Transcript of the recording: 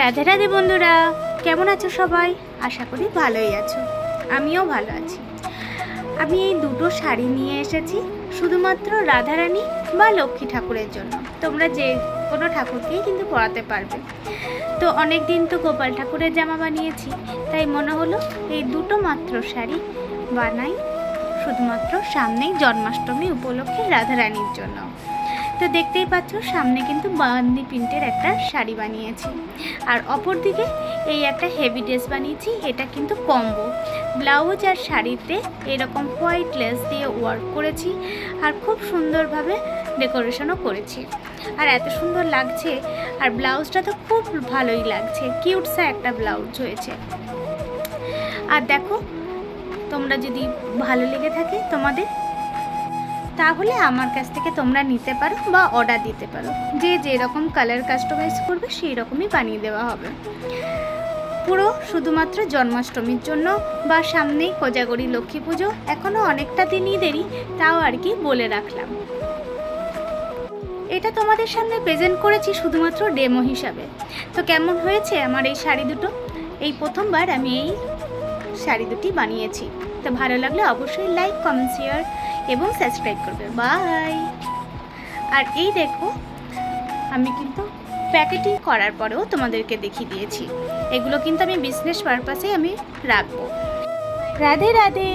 রাধে রাধে বন্ধুরা, কেমন আছো সবাই? আশা করি ভালোই আছো, আমিও ভালো আছি। আমি এই দুটো শাড়ি নিয়ে এসেছি শুধুমাত্র রাধারানী বা লক্ষ্মী ঠাকুরের জন্য। তোমরা যে কোনো ঠাকুরকেই কিন্তু পরাতে পারবে। তো অনেক দিন তো গোপাল ঠাকুরের জামা বানিয়েছি, তাই মনে হলো এই দুটো মাত্র শাড়ি বানাই শুধুমাত্র সামনেই জন্মাষ্টমী উপলক্ষে রাধারানীর জন্য। তো দেখতেই পাচ্ছ সামনে কিন্তু বান্দি প্রিন্টের একটা শাড়ি বানিয়েছি, আর অপর দিকে এই একটা হেভি ড্রেস বানিয়েছি। এটা কিন্তু কম্বো ব্লাউজ আর শাড়িতে এরকম হোয়াইট লেস দিয়ে ওয়ার্ক করেছি, আর খুব সুন্দরভাবে ডেকোরেশনও করেছি। আর এত সুন্দর লাগছে, আর ব্লাউজটা তো খুব ভালোই লাগছে, কিউটসা একটা ব্লাউজ হয়েছে। আর দেখো, তোমরা যদি ভালো লেগে থাকে তোমাদের, তাহলে আমার কাছ থেকে তোমরা নিতে পারো বা অর্ডার দিতে পারো। যে যেরকম কালার কাস্টমাইজ করবে সেই রকমই বানিয়ে দেওয়া হবে। পুরো শুধুমাত্র জন্মাষ্টমীর জন্য, বা সামনেই কোজাগরি লক্ষ্মী পুজো, এখনও অনেকটা দিনই দেরি, তাও আর কি বলে রাখলাম। এটা তোমাদের সামনে প্রেজেন্ট করেছি শুধুমাত্র ডেমো হিসাবে। তো কেমন হয়েছে আমার এই শাড়ি দুটো? এই প্রথমবার আমি এই শাড়ি দুটি বানিয়েছি। তো ভালো লাগলে অবশ্যই লাইক, কমেন্ট, শেয়ার এবং সাবস্ক্রাইব করবে। বাই। আর এই দেখো, আমি কিন্তু প্যাকেটিং করার পরেও তোমাদেরকে দেখিয়ে দিয়েছি। এগুলো কিন্তু আমি বিজনেস পারপাসে আমি রাখবো। রাধে রাধে।